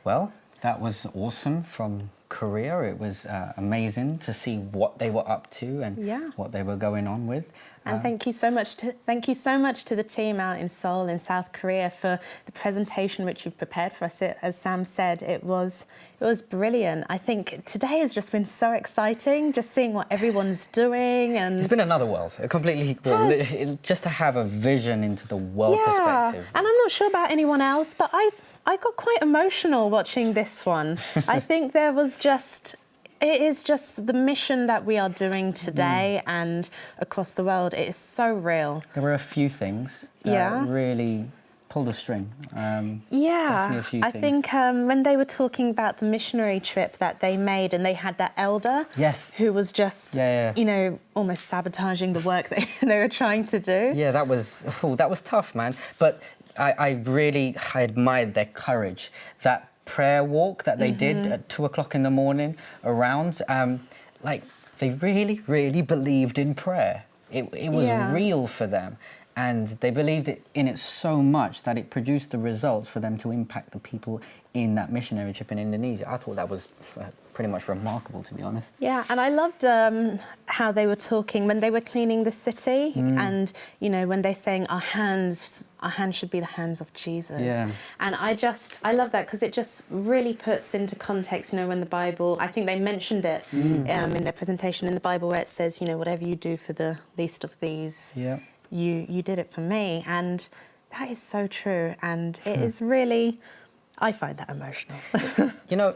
Well, that was awesome from Korea. It was amazing to see what they were up to and what they were going on with. And thank you so much to the team out in Seoul in South Korea for the presentation which you've prepared for us. As Sam said, it was brilliant. I think today has just been so exciting, just seeing what everyone's doing, and it's been another world, a completely just to have a vision into the world perspective. And I'm not sure about anyone else, but I got quite emotional watching this one. I think it is just the mission that we are doing today and across the world. It is so real. There were a few things that really pulled a string. Definitely a few things. I think when they were talking about the missionary trip that they made, and they had that elder who was just, you know, almost sabotaging the work they were trying to do. Yeah, that was tough, man. But I admired their courage. That prayer walk that they did at 2 o'clock in the morning around, like they really believed in prayer. It was real for them, and they believed in it so much that it produced the results for them to impact the people in that missionary trip in Indonesia. I thought that was pretty much remarkable, to be honest. Yeah, and I loved how they were talking when they were cleaning the city, and you know, when they're saying our hands should be the hands of Jesus. Yeah. And I love that, because it just really puts into context, you know, when the Bible, I think they mentioned it in their presentation in the Bible, where it says, you know, whatever you do for the least of these, you did it for me. And that is so true, and it is really, I find that emotional. You know,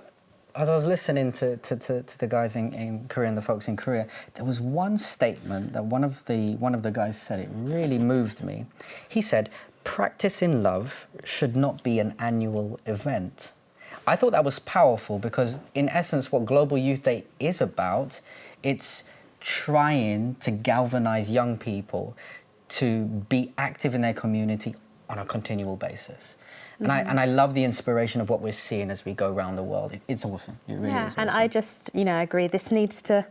as I was listening to the guys in Korea and the folks in Korea, there was one statement that one of the guys said. It really moved me. He said, "Practice in love should not be an annual event." I thought that was powerful, because in essence what Global Youth Day is about, it's trying to galvanize young people to be active in their community on a continual basis. And I love the inspiration of what we're seeing as we go around the world. It's awesome. It really is awesome. And I just, you know, agree. This needs to,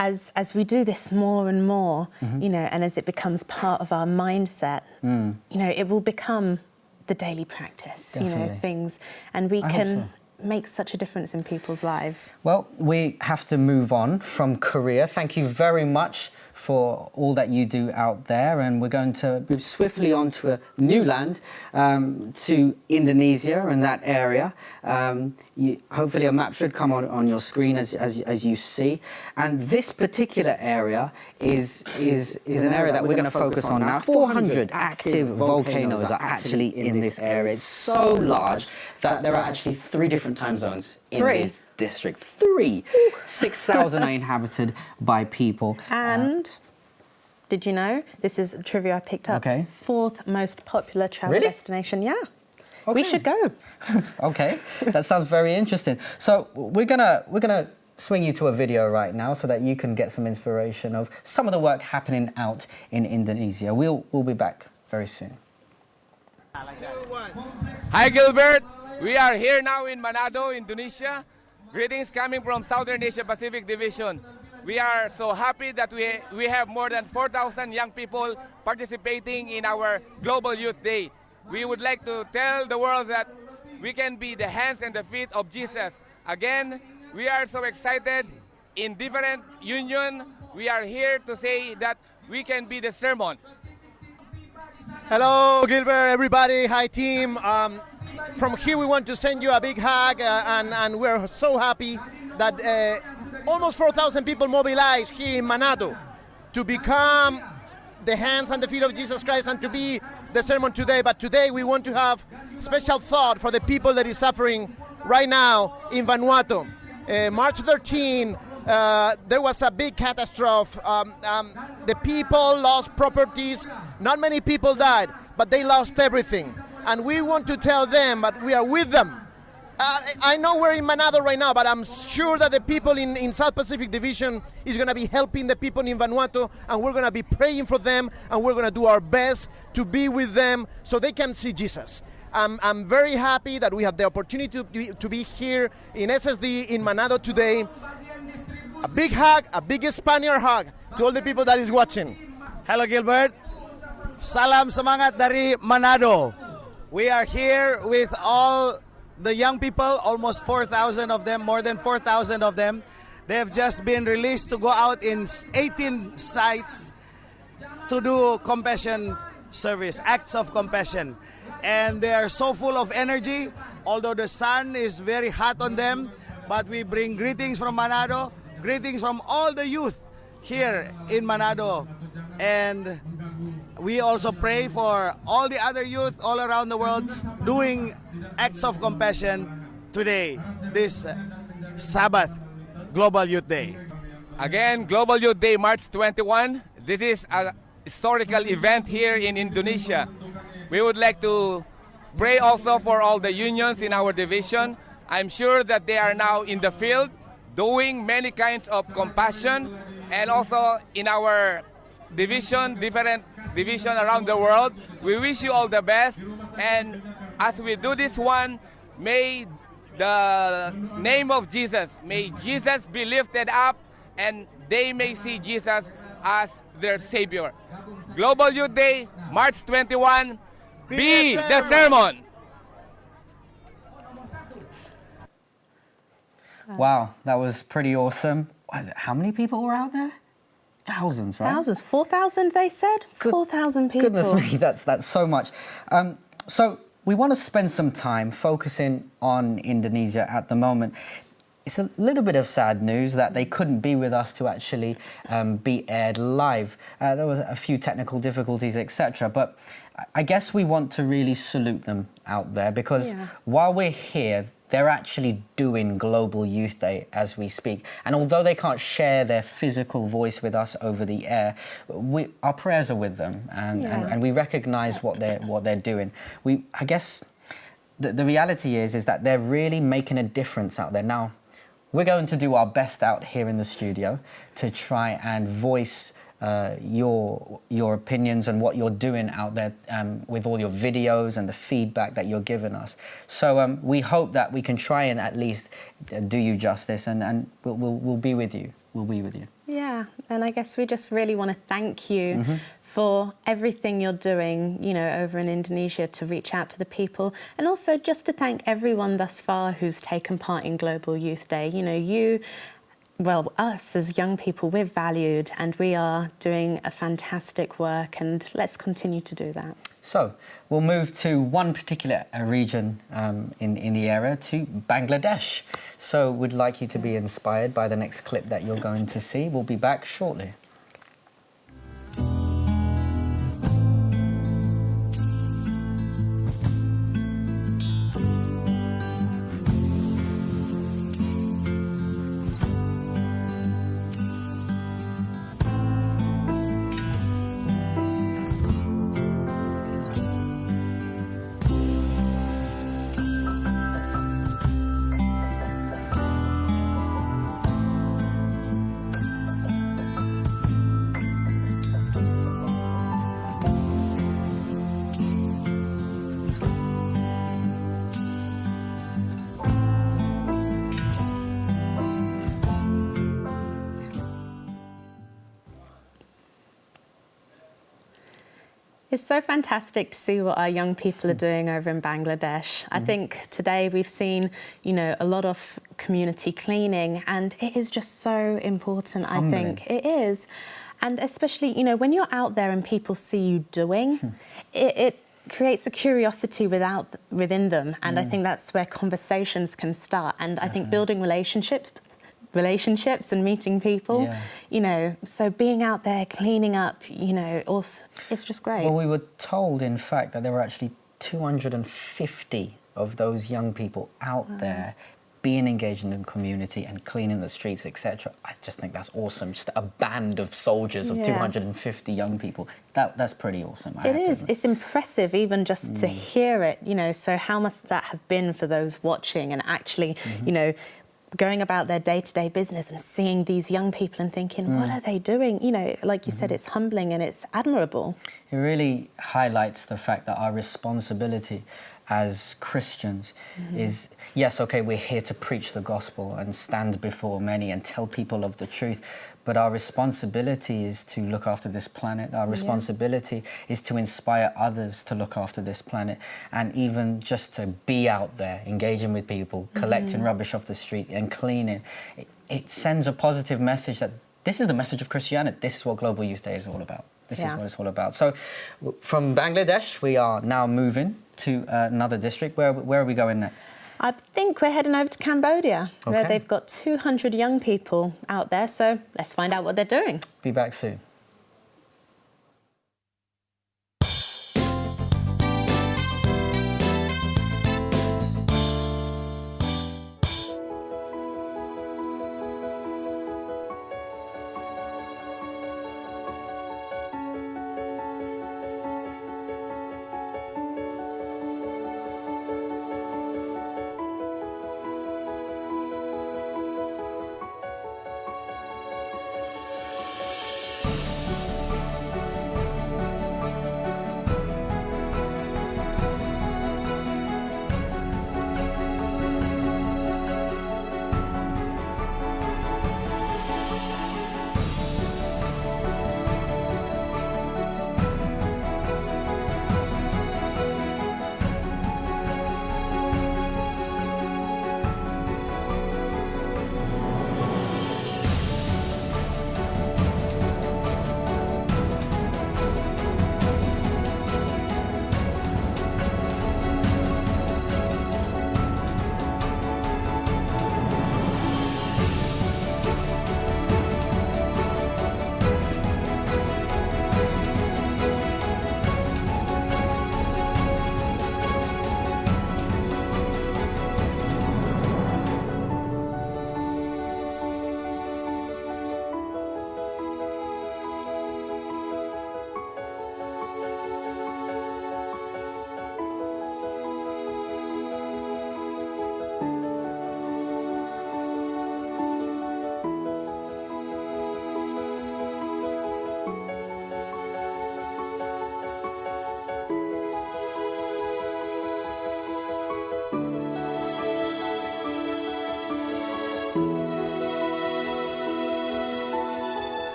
as we do this more and more, you know, and as it becomes part of our mindset, you know, it will become the daily practice, you know, things, and we can make such a difference in people's lives. Well, we have to move on from Korea. Thank you very much for all that you do out there, and we're going to move swiftly on to a new land, to Indonesia and that area. Hopefully a map should come on your screen as you see, and this particular area is an area that we're going to focus on now. 400 active volcanoes are actually in this area. It's so large that there are actually 3 different time zones in this district. 3. 6,000 are inhabited by people. And did you know, this is trivia I picked up, 4th most popular travel destination. Yeah. We should go. Okay, that sounds very interesting. So we're gonna swing you to a video right now so that you can get some inspiration of some of the work happening out in Indonesia. We'll be back very soon. Hi Gilbert, we are here now in Manado, Indonesia. Greetings coming from Southern Asia Pacific Division. We are so happy that we have more than 4,000 young people participating in our Global Youth Day. We would like to tell the world that we can be the hands and the feet of Jesus. Again, we are so excited. In different union, we are here to say that we can be the sermon. Hello, Gilbert, everybody. Hi, team. From here, we want to send you a big hug, and we're so happy that almost 4,000 people mobilized here in Manado to become the hands and the feet of Jesus Christ and to be the sermon today. But today, we want to have special thought for the people that is suffering right now in Vanuatu. March 13, there was a big catastrophe. The people lost properties. Not many people died, but they lost everything. And we want to tell them that we are with them. I know we're in Manado right now, but I'm sure that the people in South Pacific Division is going to be helping the people in Vanuatu, and we're going to be praying for them, and we're going to do our best to be with them so they can see Jesus. I'm very happy that we have the opportunity to be here in SSD in Manado today. A big hug, a big Spaniard hug to all the people that is watching. Hello Gilbert, salam semangat dari Manado. We are here with all the young people, almost 4,000 of them, more than 4,000 of them, they have just been released to go out in 18 sites to do compassion service, acts of compassion. And they are so full of energy, although the sun is very hot on them, but we bring greetings from Manado, greetings from all the youth here in Manado. And we also pray for all the other youth all around the world doing acts of compassion today, this Sabbath, Global Youth Day. Again, Global Youth Day, March 21. This is a historical event here in Indonesia. We would like to pray also for all the unions in our division. I'm sure that they are now in the field doing many kinds of compassion, and also in our division, different division around the world. We wish you all the best, and as we do this one, may the name of Jesus, may Jesus be lifted up, and they may see Jesus as their Savior. Global Youth Day, March 21, be the sermon. Wow, that was pretty awesome. How many people were out there? Thousands, right? Thousands, 4,000 they said? 4,000 people. Goodness me, that's so much. So we want to spend some time focusing on Indonesia at the moment. It's a little bit of sad news that they couldn't be with us to actually be aired live. There was a few technical difficulties, etc. But I guess we want to really salute them out there, because while we're here, they're actually doing Global Youth Day as we speak. And although they can't share their physical voice with us over the air, our prayers are with them, and we recognise what they're doing. I guess the reality is that they're really making a difference out there. Now, we're going to do our best out here in the studio to try and voice your opinions and what you're doing out there with all your videos and the feedback that you're giving us. So we hope that we can try and at least do you justice, and we'll be with you. We'll be with you. Yeah, and I guess we just really want to thank you for everything you're doing, over in Indonesia to reach out to the people, and also just to thank everyone thus far who's taken part in Global Youth Day. Us as young people, we're valued and we are doing a fantastic work, and let's continue to do that. So we'll move to one particular region in the area, to Bangladesh. So we'd like you to be inspired by the next clip that you're going to see. We'll be back shortly. It's so fantastic to see what our young people are doing over in Bangladesh. I think today we've seen, a lot of community cleaning, and it is just so important, I think. It is. And especially, when you're out there and people see you doing, it creates a curiosity within them. And I think that's where conversations can start. And I think building relationships and meeting people, so being out there, cleaning up, also, it's just great. Well, we were told, in fact, that there were actually 250 of those young people out there being engaged in the community and cleaning the streets, etc. I just think that's awesome. Just a band of soldiers of 250 young people. That's pretty awesome. It is. It's impressive even just to hear it, so how must that have been for those watching and actually, going about their day-to-day business and seeing these young people and thinking, what are they doing? Like you said, it's humbling and it's admirable. It really highlights the fact that our responsibility as Christians is, yes, okay, we're here to preach the gospel and stand before many and tell people of the truth, but our responsibility is to look after this planet. Our responsibility is to inspire others to look after this planet, and even just to be out there, engaging with people, collecting rubbish off the street and cleaning. It sends a positive message that this is the message of Christianity. This is what Global Youth Day is all about. This is what it's all about. So from Bangladesh, we are now moving to another district. Where are we going next? I think we're heading over to Cambodia, where they've got 200 young people out there. So let's find out what they're doing. Be back soon.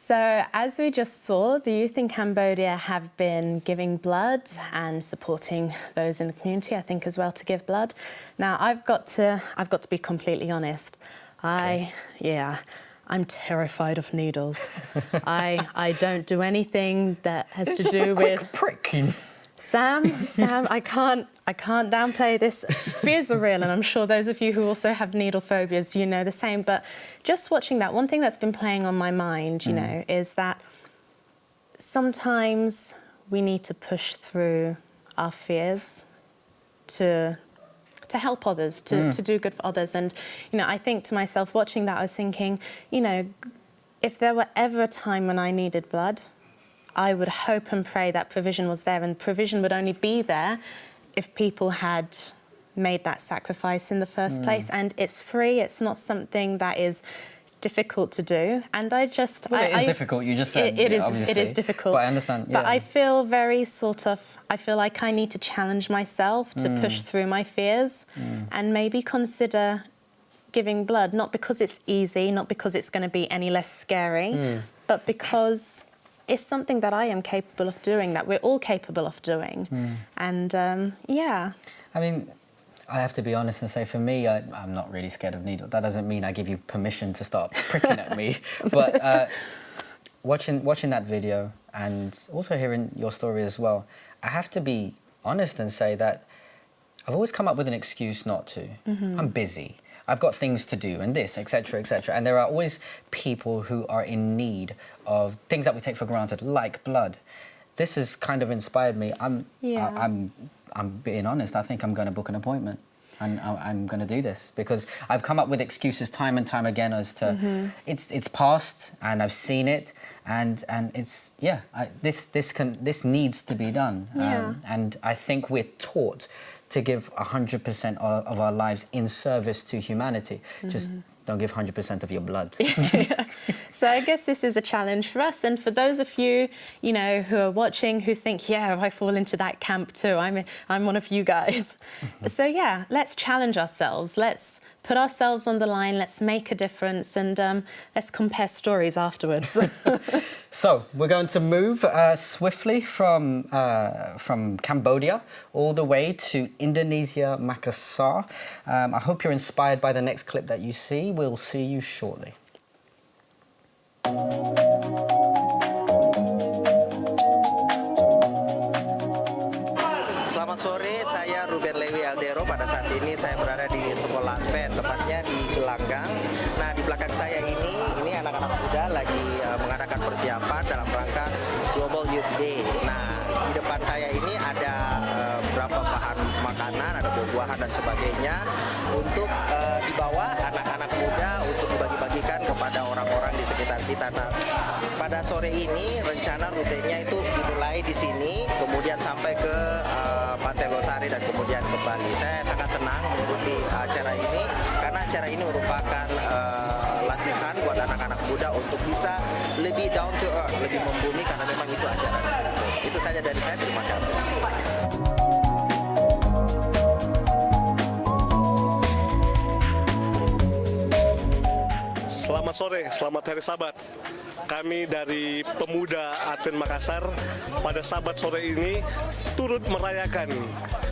So, as we just saw, the youth in Cambodia have been giving blood and supporting those in the community, I think, as well, to give blood. Now, I've got to be completely honest. I'm terrified of needles. I don't do anything that has to do with pricking. Sam, I can't downplay this. Fears are real, and I'm sure those of you who also have needle phobias, you know the same. But just watching that, one thing that's been playing on my mind, you know, is that sometimes we need to push through our fears to help others, to do good for others. And, you know, I think to myself, watching that, I was thinking, you know, if there were ever a time when I needed blood, I would hope and pray that provision was there, and provision would only be there if people had made that sacrifice in the first place. And it's free. It's not something that is difficult to do. And I just... Well, it is difficult. You just said it is obviously. difficult. But I understand. Yeah. But I feel very I feel like I need to challenge myself to push through my fears and maybe consider giving blood, not because it's easy, not because it's going to be any less scary, but because it's something that I am capable of doing, that we're all capable of doing. And, yeah. I mean, I have to be honest and say, for me, I'm not really scared of needles. That doesn't mean I give you permission to start pricking at me. But watching that video and also hearing your story as well, I have to be honest and say that I've always come up with an excuse not to. I'm busy. I've got things to do and this, etc., etc. And there are always people who are in need of things that we take for granted, like blood. This has kind of inspired me. I'm being honest. I think I'm going to book an appointment. And I'm going to do this because I've come up with excuses time and time again as to it's past and I've seen it and it's this needs to be done. And I think we're taught to give 100% of our lives in service to humanity. Just don't give 100% of your blood. So I guess this is a challenge for us, and for those of you, you know, who are watching, who think, yeah, I fall into that camp too. I'm one of you guys. So yeah, let's challenge ourselves. Let's put ourselves on the line. Let's make a difference, and let's compare stories afterwards. So we're going to move swiftly from Cambodia all the way to Indonesia, Makassar. I hope you're inspired by the next clip that you see. We'll see you shortly. Selamat sore, saya Ruben Lewi Aldero. Pada saat ini saya berada di sekolah PET, tepatnya di Gelanggang. Nah, di belakang saya ini anak-anak muda lagi mengadakan persiapan dalam rangka Global Youth Day. Nah, di depan saya ini ada beberapa bahan makanan, ada buah-buahan dan sebagainya untuk dibawa anak-anak muda untuk dibagi-bagikan kepada orang-orang di sekitar kita. Nah, pada sore ini rencana rutenya itu dimulai di sini, kemudian sampai ke Pantai Losari dan kemudian kembali. Saya sangat senang mengikuti acara ini karena acara ini merupakan latihan buat anak-anak muda untuk bisa lebih down to earth, lebih membumi karena memang itu ajaran Kristus. Itu saja dari saya, terima kasih. Selamat sore, selamat hari Sabat. Kami dari Pemuda Advent Makassar pada Sabat sore ini turut merayakan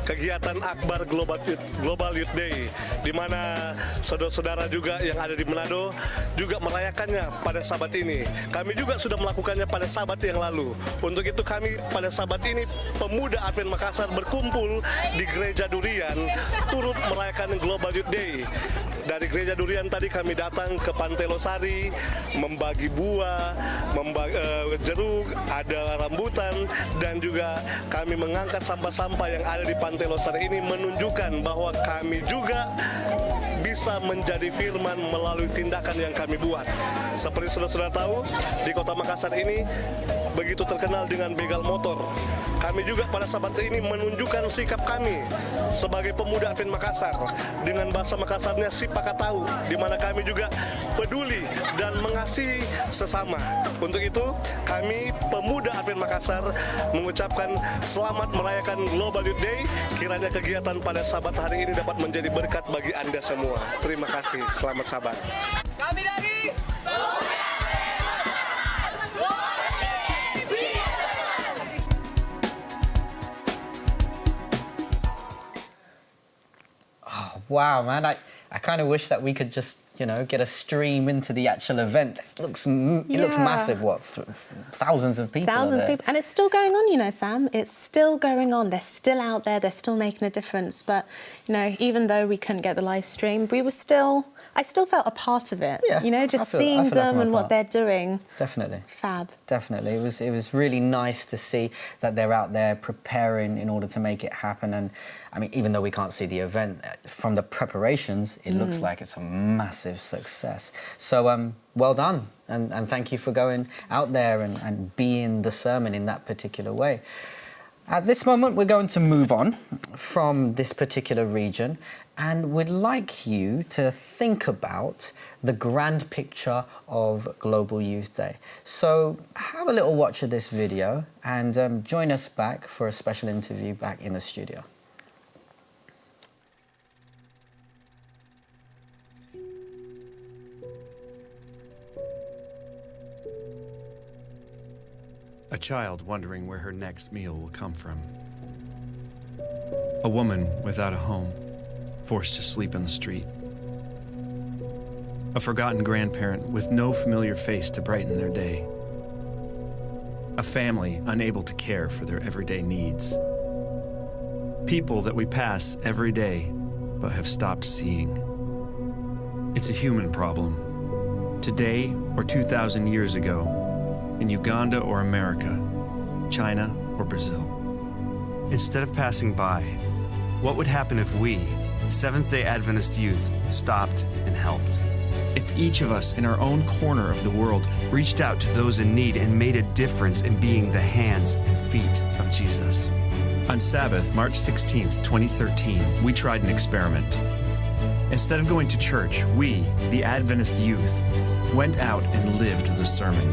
kegiatan Akbar Global Youth Day, di mana saudara-saudara juga yang ada di Manado juga merayakannya pada Sabat ini. Kami juga sudah melakukannya pada Sabat yang lalu. Untuk itu kami pada Sabat ini Pemuda Advent Makassar berkumpul di Gereja Durian turut merayakan Global Youth Day. Dari Gereja Durian tadi kami datang ke Pantai Losari, membagi buah, membagi jeruk, ada rambutan, dan juga kami mengangkat sampah-sampah yang ada di Pantai Losari ini, menunjukkan bahwa kami juga bisa menjadi firman melalui tindakan yang kami buat. Seperti saudara-saudara tahu, di kota Makassar ini begitu terkenal dengan begal motor. Kami juga pada Sabat ini menunjukkan sikap kami sebagai pemuda Advent Makassar dengan bahasa Makassarnya si pakatau, di mana kami juga peduli dan mengasihi sesama. Untuk itu, kami pemuda Advent Makassar mengucapkan selamat merayakan Global Youth Day. Kiranya kegiatan pada Sabat hari ini dapat menjadi berkat bagi Anda semua. Terima kasih. Selamat Sabat. Kami dari Wow, man. I kind of wish that we could just, get a stream into the actual event. It looks massive. What, thousands of people? Thousands of people. And it's still going on, Sam. It's still going on. They're still out there. They're still making a difference. But, even though we couldn't get the live stream, I still felt a part of it. Yeah, just seeing them and what they're doing. Definitely. Fab. Definitely. It was really nice to see that they're out there preparing in order to make it happen. And I mean, even though we can't see the event, from the preparations, it looks like it's a massive success. So well done. And thank you for going out there and being the sermon in that particular way. At this moment, we're going to move on from this particular region, and we'd like you to think about the grand picture of Global Youth Day. So have a little watch of this video and join us back for a special interview back in the studio. A child wondering where her next meal will come from. A woman without a home, forced to sleep in the street. A forgotten grandparent with no familiar face to brighten their day. A family unable to care for their everyday needs. People that we pass every day but have stopped seeing. It's a human problem. Today or 2,000 years ago, in Uganda or America, China or Brazil. Instead of passing by, what would happen if we, Seventh-day Adventist youth, stopped and helped? If each of us in our own corner of the world reached out to those in need and made a difference in being the hands and feet of Jesus. On Sabbath, March 16th, 2013, we tried an experiment. Instead of going to church, we, the Adventist youth, went out and lived the sermon.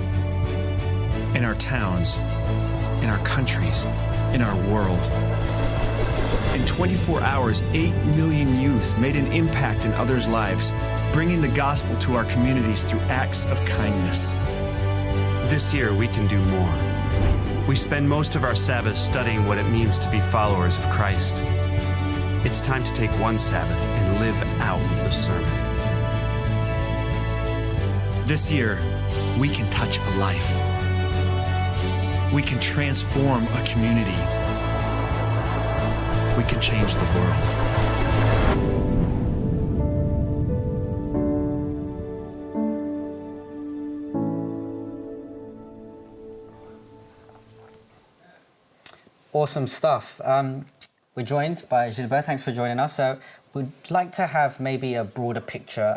In our towns, in our countries, in our world. In 24 hours, 8 million youth made an impact in others' lives, bringing the gospel to our communities through acts of kindness. This year, we can do more. We spend most of our Sabbath studying what it means to be followers of Christ. It's time to take one Sabbath and live out the sermon. This year, we can touch a life. We can transform a community. We can change the world. Awesome stuff. We're joined by Gilbert. Thanks for joining us. So we'd like to have maybe a broader picture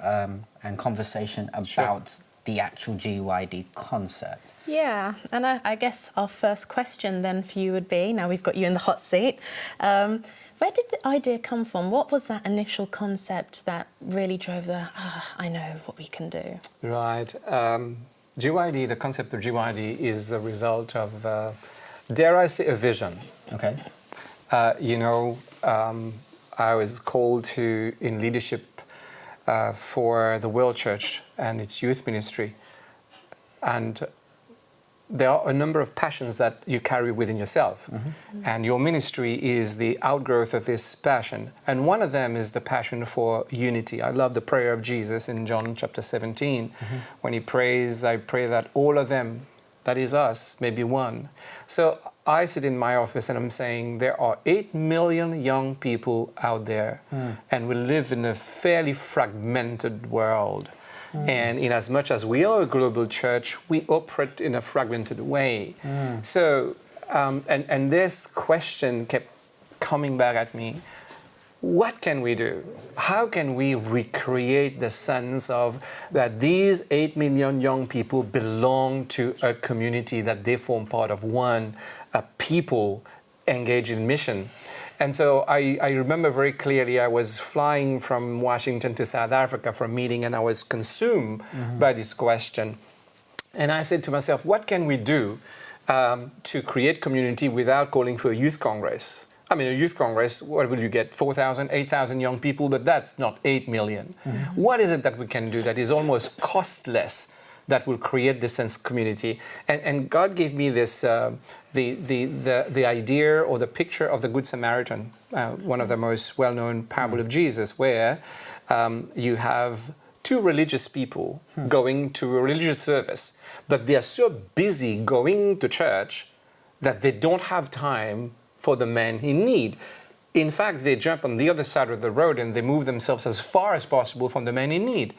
and conversation about the actual GYD concept. Yeah, and I guess our first question then for you would be, now we've got you in the hot seat, where did the idea come from? What was that initial concept that really drove I know what we can do? Right. GYD, the concept of GYD is a result of, dare I say, a vision. Okay. I was called in leadership for the World Church and its youth ministry. And there are a number of passions that you carry within yourself. Mm-hmm. And your ministry is the outgrowth of this passion. And one of them is the passion for unity. I love the prayer of Jesus in John chapter 17. Mm-hmm. When he prays, I pray that all of them, that is us, may be one. So I sit in my office and I'm saying there are 8 million young people out there, and we live in a fairly fragmented world. And in as much as we are a global church, we operate in a fragmented way. So, and this question kept coming back at me. What can we do? How can we recreate the sense of that these 8 million young people belong to a community, that they form part of one, a people engaged in mission? And so I remember very clearly I was flying from Washington to South Africa for a meeting, and I was consumed by this question. And I said to myself, what can we do to create community without calling for a youth congress? I mean, a youth congress, what will you get? 4,000, 8,000 young people, but that's not 8 million. What is it that we can do that is almost costless that will create this sense of community. And God gave me this, the idea or the picture of the Good Samaritan, one of the most well-known parable of Jesus, where you have two religious people going to a religious service, but they are so busy going to church that they don't have time for the man in need. In fact, they jump on the other side of the road and they move themselves as far as possible from the man in need.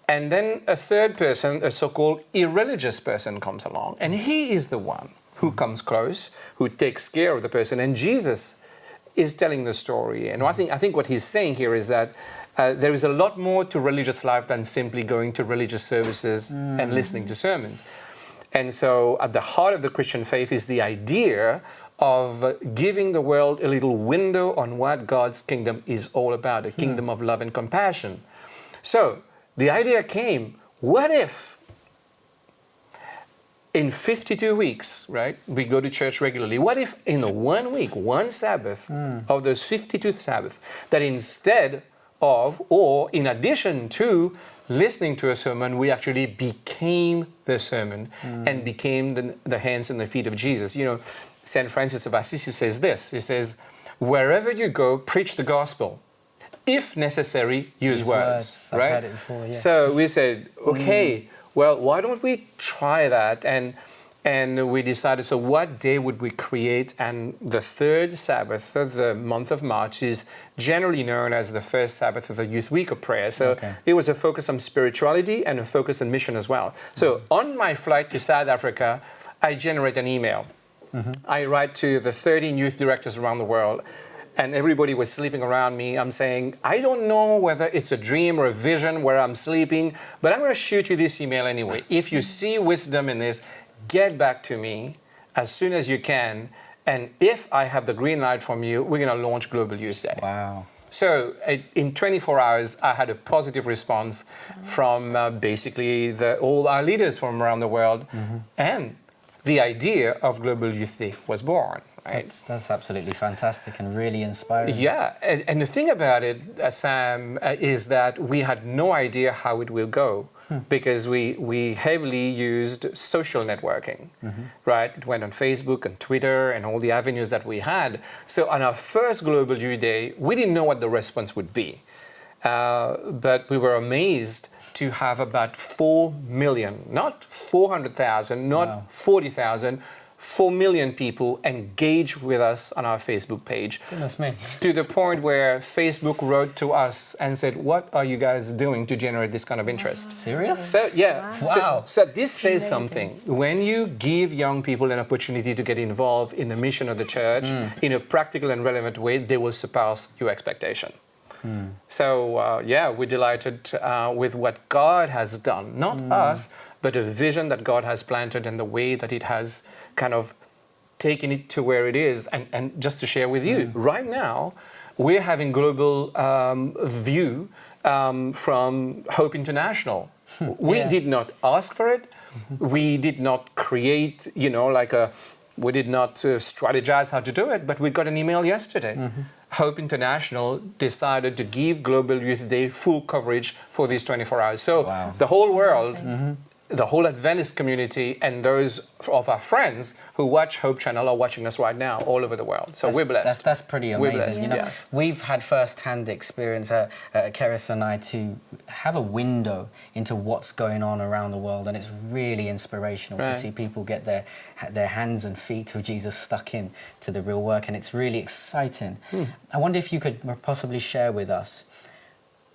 And then a third person, a so-called irreligious person, comes along, and he is the one who comes close, who takes care of the person. And Jesus is telling the story. And I think what he's saying here is that there is a lot more to religious life than simply going to religious services and listening to sermons. And so at the heart of the Christian faith is the idea of giving the world a little window on what God's kingdom is all about, a kingdom of love and compassion. So the idea came, what if in 52 weeks, right, we go to church regularly, what if in 1 week, one Sabbath of those 52 Sabbaths, that instead of, or in addition to listening to a sermon, we actually became the sermon and became the hands and the feet of Jesus. You know, St. Francis of Assisi says this, he says, wherever you go, preach the gospel. If necessary, use words. Right? I've heard it before, yeah. So we said, okay, well, why don't we try that? And we decided, so what day would we create? And the third Sabbath of the month of March is generally known as the first Sabbath of the Youth Week of Prayer. So it was a focus on spirituality and a focus on mission as well. So on my flight to South Africa, I generate an email. I write to the 13 youth directors around the world, and everybody was sleeping around me. I'm saying, I don't know whether it's a dream or a vision where I'm sleeping, but I'm going to shoot you this email anyway. If you see wisdom in this, get back to me as soon as you can. And if I have the green light from you, we're going to launch Global Youth Day. Wow. So in 24 hours, I had a positive response from basically all our leaders from around the world. And the idea of Global Youth Day was born. Right? That's absolutely fantastic and really inspiring. Yeah, and the thing about it, Sam, is that we had no idea how it will go because we heavily used social networking, right? It went on Facebook and Twitter and all the avenues that we had. So on our first Global Youth Day, we didn't know what the response would be. But we were amazed to have about 4 million, not 400,000, not 40,000, 4 million people engage with us on our Facebook page. Goodness me. To the point where Facebook wrote to us and said, what are you guys doing to generate this kind of interest? Serious? So, yeah. Wow. So this says something. When you give young people an opportunity to get involved in the mission of the church in a practical and relevant way, they will surpass your expectation. So, we're delighted with what God has done. Not us, but a vision that God has planted and the way that it has kind of taken it to where it is. And just to share with you, right now, we're having global view from Hope International. We did not ask for it. We did not create, we did not strategize how to do it, but we got an email yesterday. Hope International decided to give Global Youth Day full coverage for these 24 hours. So the whole world, the whole Adventist community, and those of our friends who watch Hope Channel are watching us right now all over the world. So we're blessed. That's pretty amazing. We're blessed, yes. We've had first-hand experience, Keris and I, to have a window into what's going on around the world, and it's really inspirational to see people get their hands and feet of Jesus stuck in to the real work, and it's really exciting. I wonder if you could possibly share with us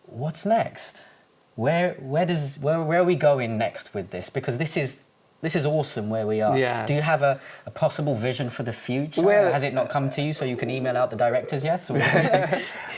what's next. Where are we going next with this? Because this is awesome where we are. Yes. Do you have a possible vision for the future? Well, has it not come to you so you can email out the directors yet? Or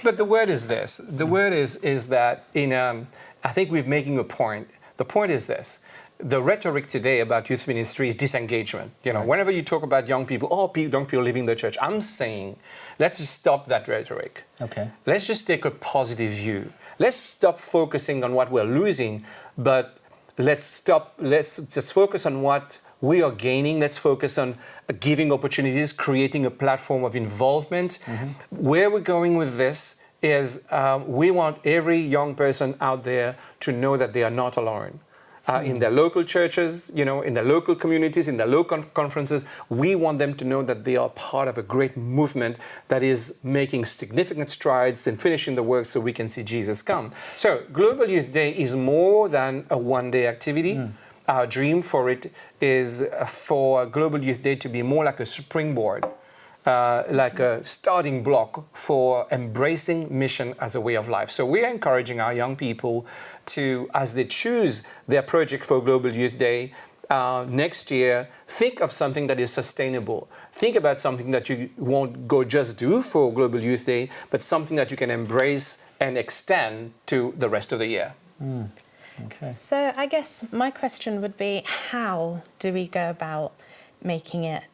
But the word is this. The word is that I think we're making a point. The point is this. The rhetoric today about youth ministry is disengagement. Whenever you talk about young people, young people leaving the church, I'm saying, let's just stop that rhetoric. Okay. Let's just take a positive view. Let's stop focusing on what we're losing, but let's just focus on what we are gaining. Let's focus on giving opportunities, creating a platform of involvement. Where we're going with this is we want every young person out there to know that they are not alone. in their local churches, in their local communities, in their local conferences. We want them to know that they are part of a great movement that is making significant strides in finishing the work so we can see Jesus come. So Global Youth Day is more than a one-day activity. Our dream for it is for Global Youth Day to be more like a springboard, like a starting block for embracing mission as a way of life. So we are encouraging our young people to, as they choose their project for Global Youth Day next year, think of something that is sustainable. Think about something that you won't go just do for Global Youth Day, but something that you can embrace and extend to the rest of the year. Okay. So I guess my question would be, how do we go about making it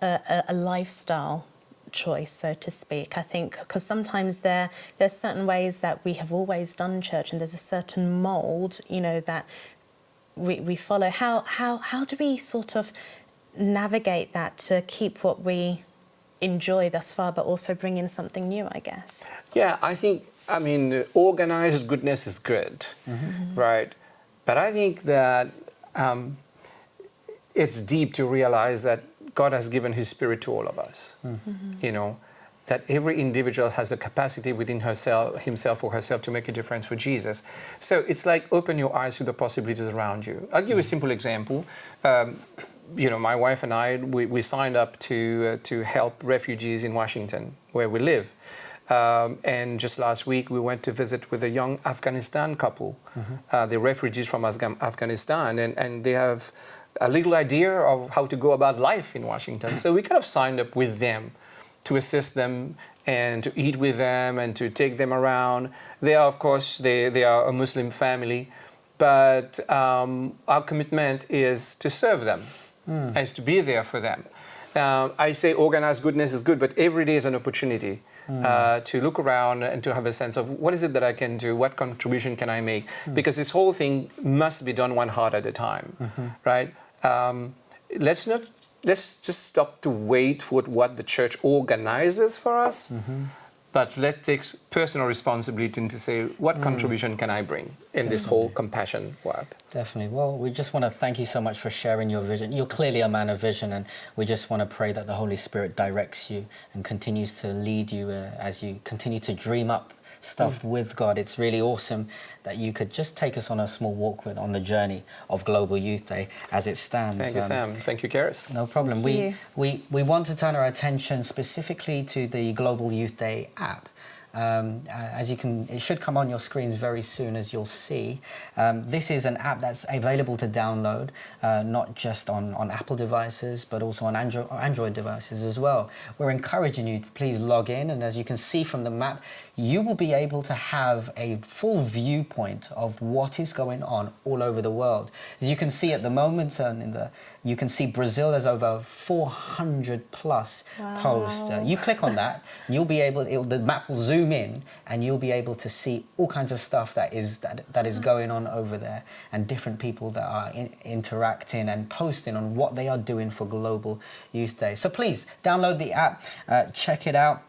a lifestyle choice, so to speak? I think because sometimes there's certain ways that we have always done church, and there's a certain mould, that we follow. How do we sort of navigate that to keep what we enjoy thus far, but also bring in something new, I guess? Yeah, I mean, organized goodness is good, right? But I think that it's deep to realize that God has given His Spirit to all of us. That every individual has a capacity within himself or herself to make a difference for Jesus. So it's like open your eyes to the possibilities around you. I'll give you a simple example. My wife and I, we signed up to help refugees in Washington, where we live. And just last week, we went to visit with a young Afghanistan couple. They're refugees from Afghanistan, and they have a little idea of how to go about life in Washington. So we kind of signed up with them to assist them and to eat with them and to take them around. They are, of course, they are a Muslim family, but our commitment is to serve them, and is to be there for them. I say organized goodness is good, but every day is an opportunity to look around and to have a sense of what is it that I can do, what contribution can I make, because this whole thing must be done one heart at a time, right? Let's just stop to wait for what the church organizes for us, but let's take personal responsibility to say, what contribution can I bring in this whole compassion work? Definitely. Well, we just want to thank you so much for sharing your vision. You're clearly a man of vision, and we just want to pray that the Holy Spirit directs you and continues to lead you as you continue to dream up stuff with God. It's really awesome that you could just take us on a small walk on the journey of Global Youth Day as it stands. Thank you, Sam. Thank you, Karis. No problem. Thank We want to turn our attention specifically to the Global Youth Day app. As it should come on your screens very soon, as you'll see. This is an app that's available to download, not just on Apple devices, but also on Android devices as well. We're encouraging you to please log in, and as you can see from the map, you will be able to have a full viewpoint of what is going on all over the world. As you can see at the moment, you can see Brazil has over 400 plus posts. You click on that, and you'll be able. The map will zoom in, and you'll be able to see all kinds of stuff that is going on over there, and different people that are interacting and posting on what they are doing for Global Youth Day. So please download the app, check it out.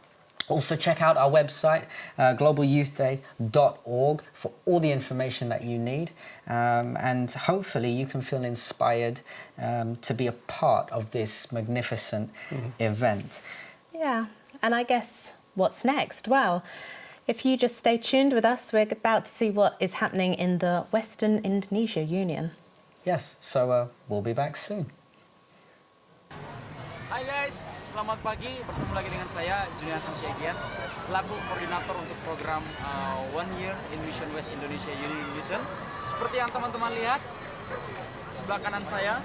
Also check out our website, globalyouthday.org, for all the information that you need. And hopefully you can feel inspired to be a part of this magnificent event. Yeah, and I guess what's next? Well, if you just stay tuned with us, we're about to see what is happening in the Western Indonesia Union. Yes, so we'll be back soon. Hai guys, selamat pagi. Bertemu lagi dengan saya, Junior Sosiegian, selaku koordinator untuk program One Year in Mission West Indonesia Union Mission. Seperti yang teman-teman lihat, sebelah kanan saya,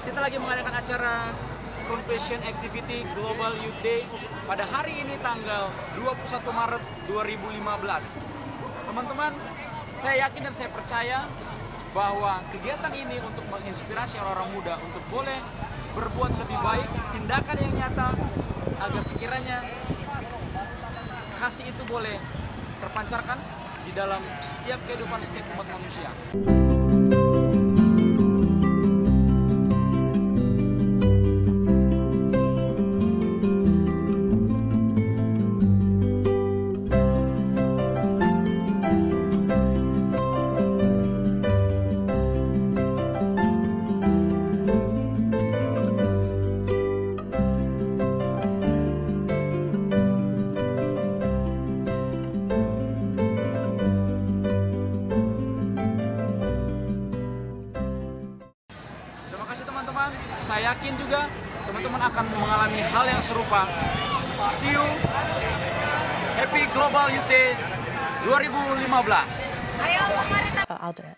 kita lagi mengadakan acara Compassion Activity Global Youth Day pada hari ini tanggal 21 Maret 2015. Teman-teman, saya yakin dan saya percaya bahwa kegiatan ini untuk menginspirasi orang-orang muda untuk boleh berbuat lebih baik, tindakan yang nyata, agar sekiranya kasih itu boleh terpancarkan di dalam setiap kehidupan setiap umat manusia. teman-teman. Saya yakin juga teman-teman akan mengalami hal yang serupa. See you. Happy Global Youth Day 2015. I'll do it.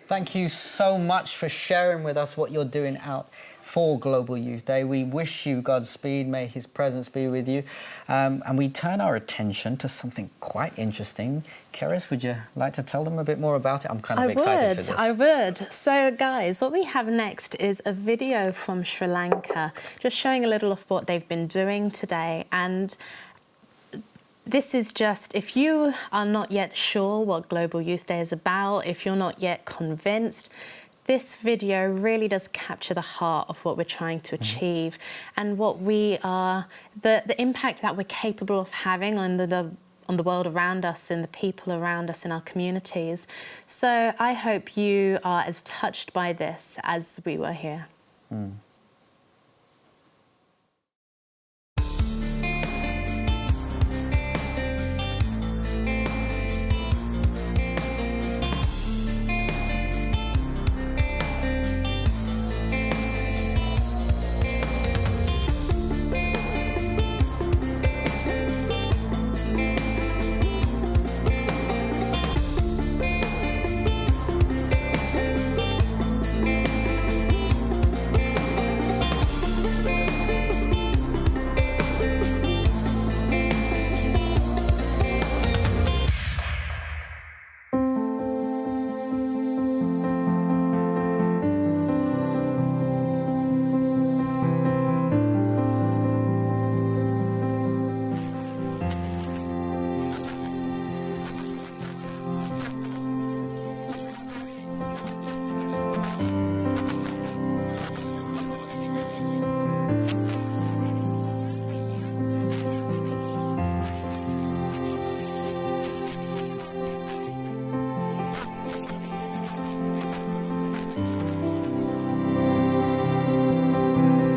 Thank you so much for sharing with us what you're doing out for Global Youth Day. We wish you Godspeed. May His presence be with you. And we turn our attention to something quite interesting. Keris, would you like to tell them a bit more about it? I'm kind of excited for this. I would. So, guys, what we have next is a video from Sri Lanka, just showing a little of what they've been doing today. And this is just, if you are not yet sure what Global Youth Day is about, if you're not yet convinced, this video really does capture the heart of what we're trying to achieve and what we are, the impact that we're capable of having on the world around us and the people around us in our communities. So I hope you are as touched by this as we were here.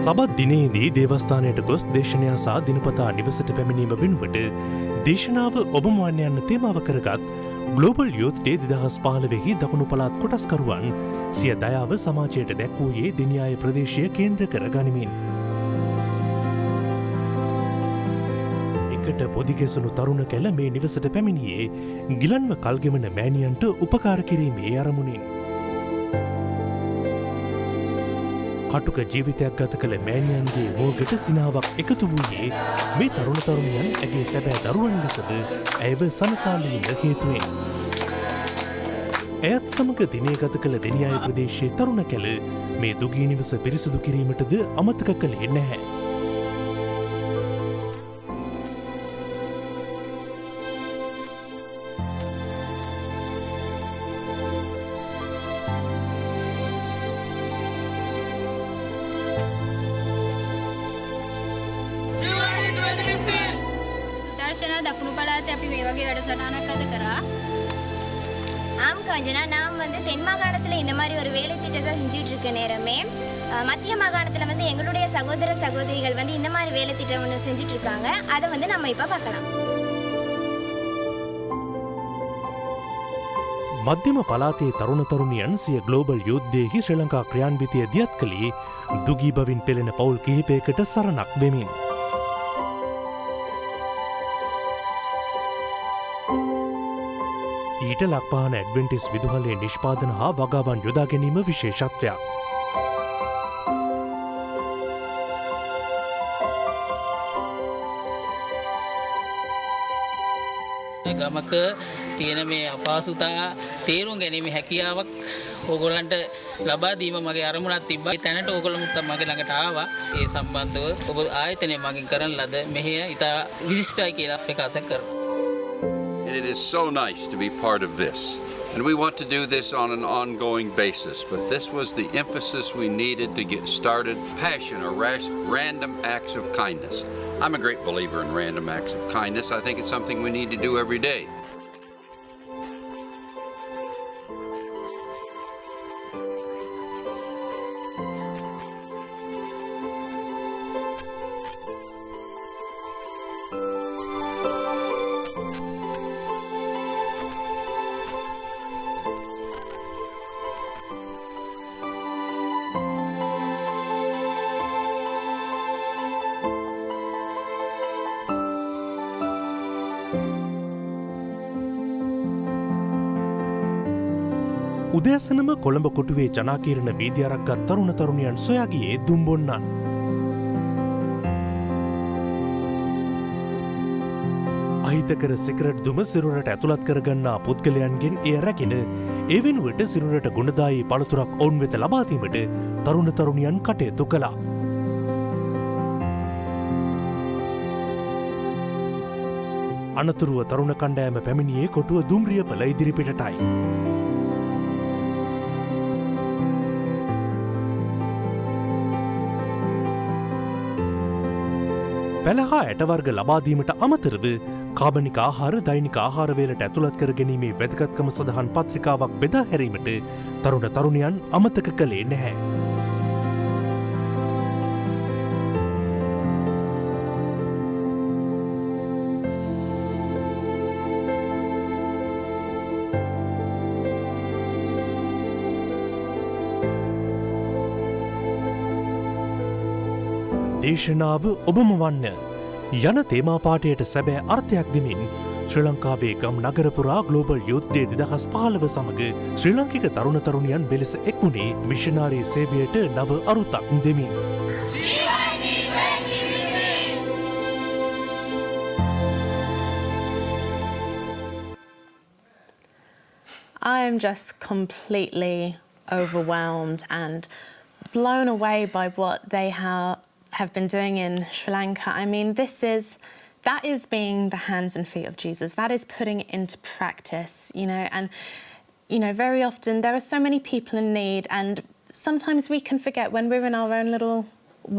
සබත් දිනේදී දේවස්ථානයට ගොස් දේශනයා සහ දිනපතා නිවසට පැමිණීම වෙනුවට දේශනාව ඔබම වන්න යන්න තේමාව කරගත් ග්ලෝබල් යූත් ඩේ 2015 දකුණු පළාත් කොටස්කරුවන් සිය දයාව සමාජයට දැක්වූයේ දෙනියාය ප්‍රදේශය කේන්ද්‍ර කර ගනිමින්. එකට පොදිගෙසුණු තරුණ කැල මේ නිවසට පැමිණියේ ගිලන්ව කල්ගෙවන මෑණියන්ට උපකාර කිරීමේ අරමුණින්. කටුක ජීවිතයක් ගත කළ මෑණියන්ගේ මෝගට සිනාවක් එකතු වූයේ මේ තරුණ තරුණියන් ඇගේ සැබෑ දරුවන් ලෙසද ඇයව සනසාලීම හේතුවෙන්. ඇයත් සමග දිනේ ගත කළ දෙනියාය ප්‍රදේශයේ තරුණ කැල මේ දුගී නිවස පිරිසිදු කිරීමටද අමතක කළේ නැහැ. දකුණු පළාතේ අපි මේ වගේ වැඩසටහනක් අද කරා. ஆம் காஞ்சனா, நாம் வந்து தென் மாகாணத்தில் இந்த மாதிரி ஒரு வேலை திட்டத்தை செஞ்சுட்டு இருக்க நேரமே மத்திய மாகாணத்தில் வந்து எங்களுடைய சகோதர சகோதரிகள் வந்து இந்த மாதிரி வேலை திட்டம் ஒன்று செஞ்சுட்டு இருக்காங்க. அதை வந்து நம்ம இப்போ பார்க்கலாம். මධ්‍යම පළාතේ තරුණ තරුණියන් සිය ග්ලෝබල් යූත් දේහි ශ්‍රී ලංකා ක්‍රියාන්විතය දියත් කළේ දුගී බවින් පෙළෙන පවුල් කිහිපයකට සරණක් වෙමින්. ඊට ලක්පාන ඇඩ්වෙන්ටිස් විදුහලේ නිෂ්පාදන හා වගාවන් යොදා ගැනීම විශේෂත්වයක්. ගමක තියෙන මේ අපහසුතා තේරුම් ගැනීම හැකියාවක් ඕගොල්ලන්ට ලබා දීම මගේ අරමුණක් තිබ්බා. ඒ තැනට ඕගොල්ලෝ මගේ ළඟට ආවා. ඒ සම්බන්ධව ඔබ ආයතනය මගෙන් කරන ලද මෙහෙය ඉතා විශිෂ්ටයි කියලා ප්‍රකාශ කරනවා. It is so nice to be part of this. And we want to do this on an ongoing basis. But this was the emphasis we needed to get started. Passion or random acts of kindness. I'm a great believer in random acts of kindness. I think it's something we need to do every day. උදෑසනම Colombo කොටුවේ ජනාකීර්ණ වීදියාරක්ගත් තරුණ තරුණියන් සොයා ගියේ දුම්බොන්නන්. අහිතකර cigarette දුම සිරුරට ඇතුළත් කරගන්නා පුද්ගලයන්ගෙන් එය රැගෙන ඒ වෙනුවට සිරුරට ගුණදායී පළතුරක් ඔවුන් වෙත ලබා දීමට තරුණ තරුණියන් කටයුතු කළා. අනතුරුව තරුණ කණ්ඩායම පැමිණියේ කොටුව දුම්රියපල ඉදිරිපිටටයි. පැලහා ඇටවර්ග ලබා දීමට අමතරව කාබනික ආහාර දෛනික ආහාර වේලට ඇතුළත් කර ගැනීමේ වැදගත්කම සඳහන් පත්‍රිකාවක් බෙදා හැරීමට තරුණ තරුණියන් අමතක කළේ නැහැ. දේශනාව ඔබම වන්න යන තේමා පාඨයට සැබෑ අර්ථයක් දෙමින් ශ්‍රී ලංකාවේ ගම් නගර පුරා ග්ලෝබල් යූත් ඩේ 2015 සමග ශ්‍රී ලාංකික තරුණ තරුණියන් මෙලෙස එක්වුණේ මිෂනාරී සේවයට නව අරුතක් දෙමින්. I am just completely overwhelmed and blown away by what they have been doing in Sri Lanka. I mean, that is being the hands and feet of Jesus. That is putting it into practice, and, very often there are so many people in need, and sometimes we can forget when we're in our own little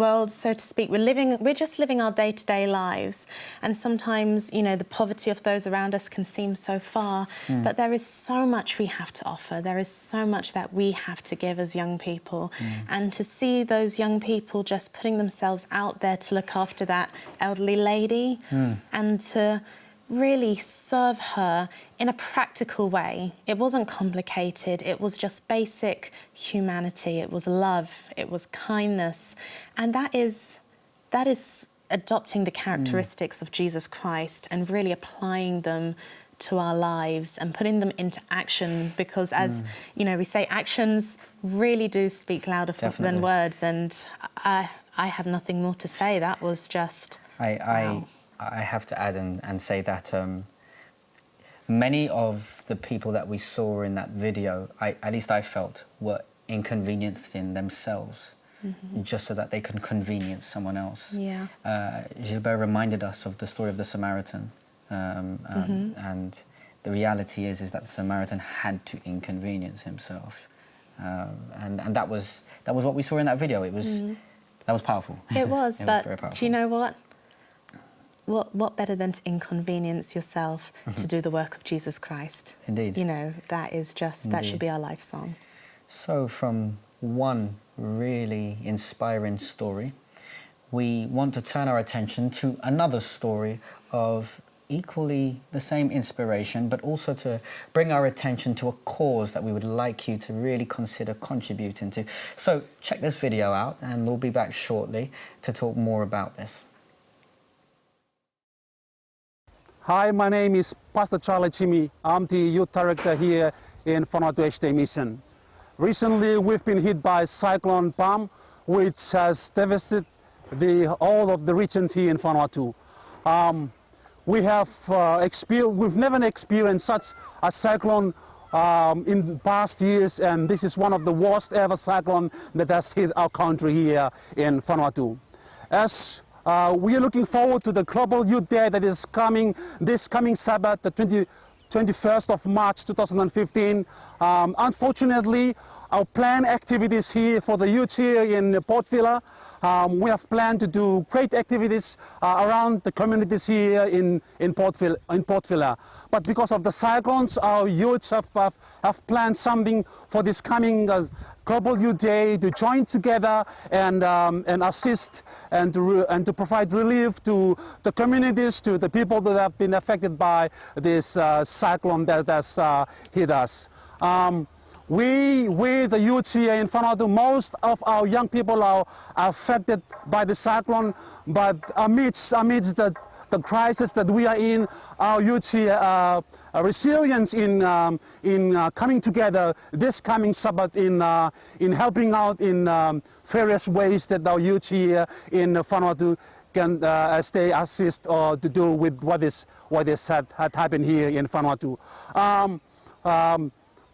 world, so to speak. We're just living our day-to-day lives, and sometimes, the poverty of those around us can seem so far, but there is so much we have to offer. There is so much that we have to give as young people, and to see those young people just putting themselves out there to look after that elderly lady and to really serve her in a practical way. It wasn't complicated. It was just basic humanity. It was love. It was kindness. And that is adopting the characteristics of Jesus Christ and really applying them to our lives and putting them into action, because as we say, actions really do speak louder than words, and I have nothing more to say. That was just wow. I have to add and say that many of the people that we saw in that video, at least I felt, were inconvenienced in themselves, just so that they can convenience someone else. Yeah. Gilbert reminded us of the story of the Samaritan, and the reality is that the Samaritan had to inconvenience himself, and that was what we saw in that video. That was powerful. It was, but very powerful. do you know what? What better than to inconvenience yourself to do the work of Jesus Christ? Indeed. That is just, that should be our life song. So from one really inspiring story, we want to turn our attention to another story of equally the same inspiration, but also to bring our attention to a cause that we would like you to really consider contributing to. So check this video out, and we'll be back shortly to talk more about this. Hi, my name is Pastor Charlie Chimi. I'm the youth director here in Vanuatu HT Mission. Recently, we've been hit by Cyclone Pam, which has devastated all of the regions here in Vanuatu. We've never experienced such a cyclone in past years, and this is one of the worst ever cyclone that has hit our country here in Vanuatu. We are looking forward to the Global Youth Day that is coming this coming Sabbath, the 21st of March 2015. Unfortunately, our planned activities here for the youth here in Port Vila, we have planned to do great activities around the communities here in Port Vila. But because of the cyclones, our youths have planned something for this coming Global Youth Day to join together and assist and to provide relief to the communities, to the people that have been affected by this cyclone that has hit us. We, the youth here in Vanuatu, most of our young people are affected by the cyclone, but amidst the crisis that we are in, our youth here are resilient in coming together this coming Sabbath in helping out in various ways that our youth here in Vanuatu can as they assist or to do with what had happened here in Vanuatu.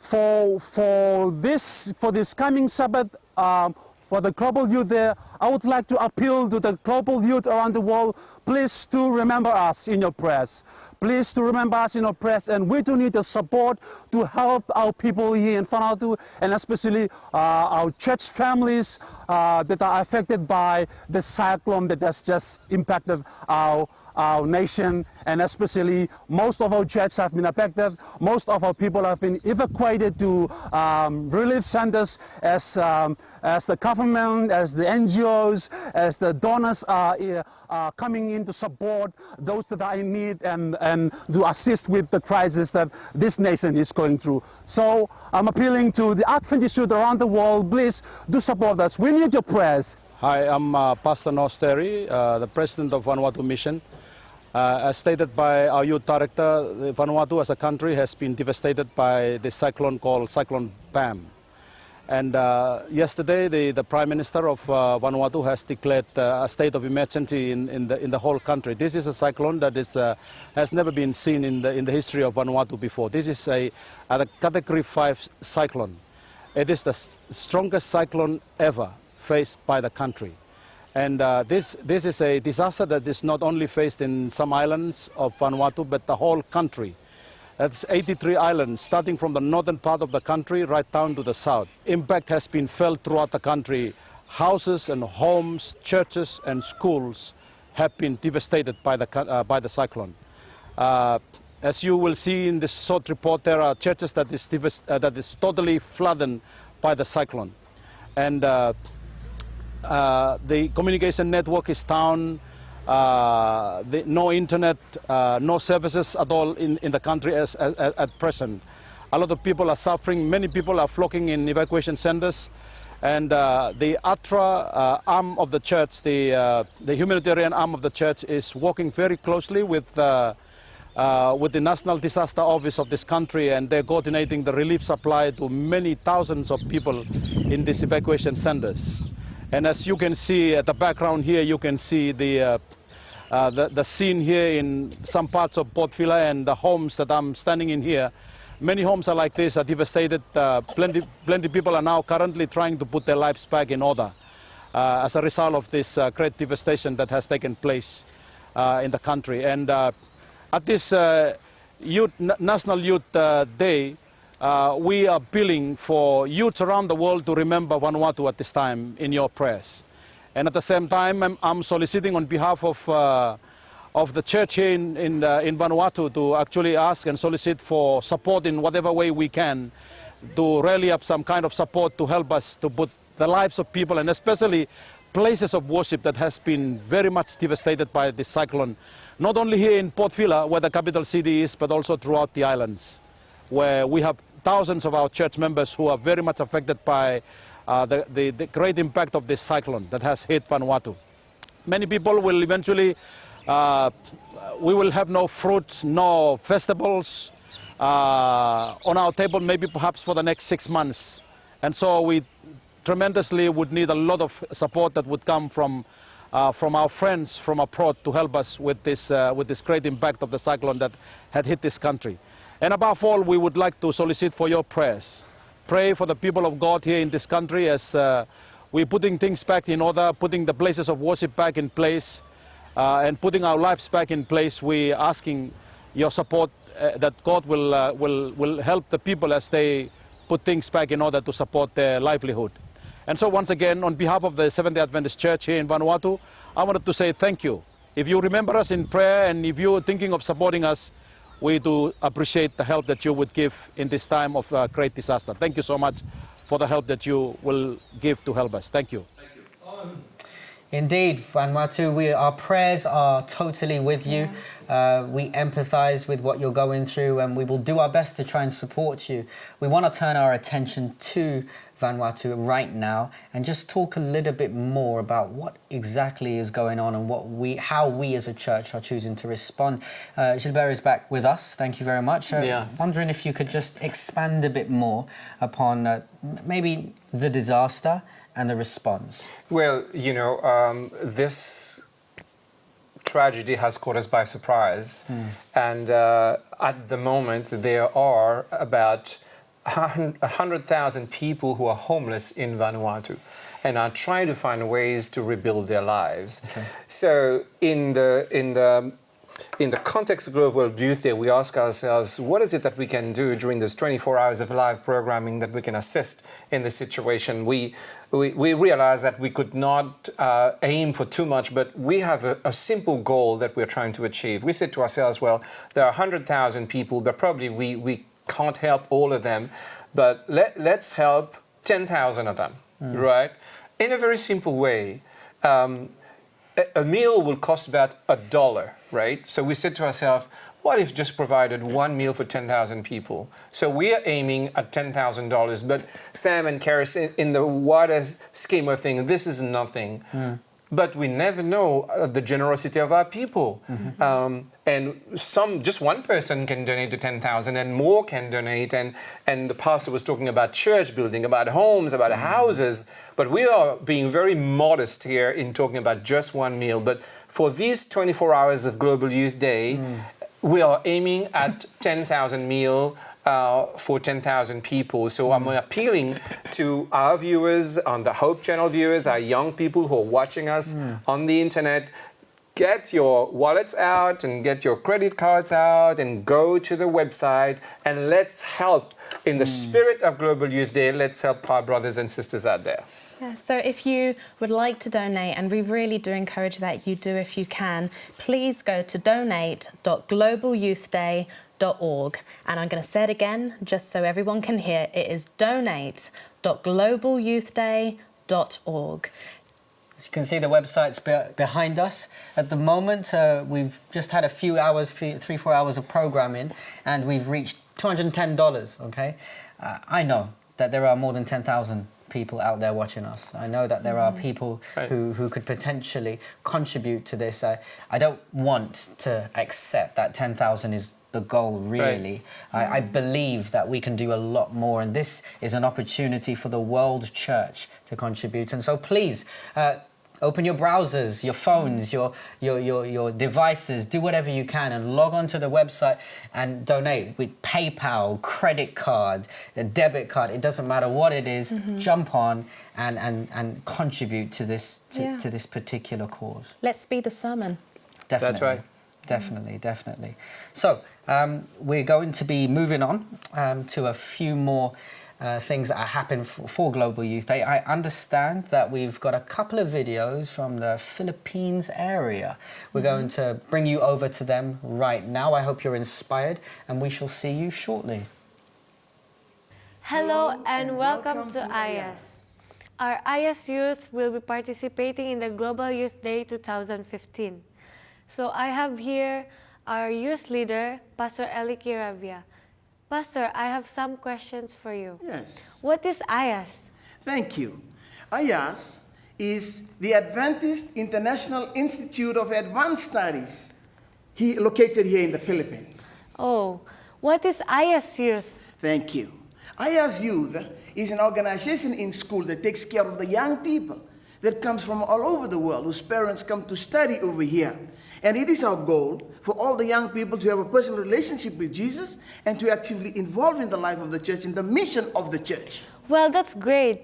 For this coming Sabbath, for the global youth there, I would like to appeal to the global youth around the world, please do remember us in your prayers. Please do remember us in your prayers, and we do need the support to help our people here in Vanuatu, and especially our church families that are affected by the cyclone that has just impacted our nation, and especially most of our churches have been affected. Most of our people have been evacuated to relief centers as the government, as the NGOs, as the donors are coming in to support those that are in need and to assist with the crisis that this nation is going through. So I'm appealing to the Adventist youth around the world, please do support us. We need your prayers. Hi, I'm Pastor Nosteri, the president of Vanuatu Mission. As stated by our youth director, Vanuatu as a country has been devastated by the cyclone called Cyclone Pam. And yesterday, the Prime Minister of Vanuatu has declared a state of emergency in the whole country. This is a cyclone that has never been seen in the history of Vanuatu before. This is a Category 5 cyclone. It is the strongest cyclone ever faced by the country. And this is a disaster that is not only faced in some islands of Vanuatu, but the whole country. That's 83 islands, starting from the northern part of the country right down to the south. Impact has been felt throughout the country. Houses and homes, churches and schools have been devastated by the cyclone. As you will see in this short report, there are churches that is totally flooded by the cyclone. And the communication network is down, no internet, no services at all in the country at present. A lot of people are suffering, many people are flocking in evacuation centers, and the ATRA arm of the church, the humanitarian arm of the church, is working very closely with the National Disaster Office of this country, and they're coordinating the relief supply to many thousands of people in these evacuation centers. And as you can see at the background here, you can see the scene here in some parts of Port Vila and the homes that I'm standing in here. Many homes are like this, are devastated. Plenty people are now currently trying to put their lives back in order as a result of this great devastation that has taken place in the country. And at this National Youth Day, we are appealing for youths around the world to remember Vanuatu at this time in your prayers. And at the same time, I'm soliciting on behalf of the church here in Vanuatu to actually ask and solicit for support in whatever way we can to rally up some kind of support to help us to put the lives of people, and especially places of worship that has been very much devastated by this cyclone, not only here in Port Vila, where the capital city is, but also throughout the islands, where we have thousands of our church members who are very much affected by the great impact of this cyclone that has hit Vanuatu. Many people will eventually, we will have no fruits, no vegetables on our table, maybe perhaps for the next 6 months. And so we tremendously would need a lot of support that would come from our friends from abroad to help us with this great impact of the cyclone that had hit this country. And above all, we would like to solicit for your prayers. Pray for the people of God here in this country as we're putting things back in order, putting the places of worship back in place, and putting our lives back in place. We're asking your support that God will help the people as they put things back in order to support their livelihood. And so once again, on behalf of the Seventh-day Adventist Church here in Vanuatu, I wanted to say thank you. If you remember us in prayer and if you're thinking of supporting us, we do appreciate the help that you would give in this time of great disaster. Thank you so much for the help that you will give to help us. Thank you. Indeed, Vanuatu, our prayers are totally with you. We empathize with what you're going through, and we will do our best to try and support you. We want to turn our attention to Vanuatu right now and just talk a little bit more about what exactly is going on and how we as a church are choosing to respond. Gilbert is back with us. Thank you very much. Wondering if you could just expand a bit more upon maybe the disaster and the response. Well, this tragedy has caught us by surprise. And at the moment, there are about 100,000 people who are homeless in Vanuatu and are trying to find ways to rebuild their lives. Okay. So in the context of Global Youth Day, we ask ourselves, what is it that we can do during those 24 hours of live programming that we can assist in this situation? We realize that we could not aim for too much, but we have a simple goal that we're trying to achieve. We said to ourselves, well, there are 100,000 people, but probably we can't help all of them, but let's help 10,000 of them, right? In a very simple way. A meal will cost about $1, right? So we said to ourselves, what if just provided one meal for 10,000 people? So we are aiming at $10,000, but Sam and Karis, in the wider scheme of things, this is nothing. But we never know the generosity of our people. And just one person can donate to 10,000 and more can donate. And the pastor was talking about church building, about homes, about houses. But we are being very modest here in talking about just one meal. But for these 24 hours of Global Youth Day, we are aiming at 10,000 meals for 10,000 people. So I'm appealing to our viewers on the Hope Channel viewers, our young people who are watching us on the internet. Get your wallets out and get your credit cards out and go to the website and let's help. In the spirit of Global Youth Day, let's help our brothers and sisters out there. Yeah, so if you would like to donate, and we really do encourage that you do if you can, please go to donate.globalyouthday.org. And I'm going to say it again, just so everyone can hear. It is donate.globalyouthday.org. As you can see, the website's behind us. At the moment, we've just had a few hours, 3-4 hours of programming, and we've reached $210, okay? I know that there are more than 10,000 people out there watching us. I know that there are people who could potentially contribute to this. I don't want to accept that 10,000 is the goal, really. I believe that we can do a lot more, and this is an opportunity for the world church to contribute. And so please, open your browsers, your phones, your devices, do whatever you can and log on to the website and donate with PayPal, credit card, a debit card. It doesn't matter what it is, jump on and contribute to this to this particular cause. Let's be the sermon. Definitely. That's right. Definitely. So we're going to be moving on to a few more things that are happening for Global Youth Day. I understand that we've got a couple of videos from the Philippines area. We're going to bring you over to them right now. I hope you're inspired, and we shall see you shortly. Hello and welcome to IS. Our IS youth will be participating in the Global Youth Day 2015. So I have here our youth leader, Pastor Eli Kiravia. Pastor, I have some questions for you. Yes. What is IAS? Thank you. IAS is the Adventist International Institute of Advanced Studies, located here in the Philippines. Oh, what is IAS Youth? Thank you. IAS Youth is an organization in school that takes care of the young people that comes from all over the world, whose parents come to study over here. And it is our goal for all the young people to have a personal relationship with Jesus and to actively involve in the life of the church and the mission of the church. Well, that's great.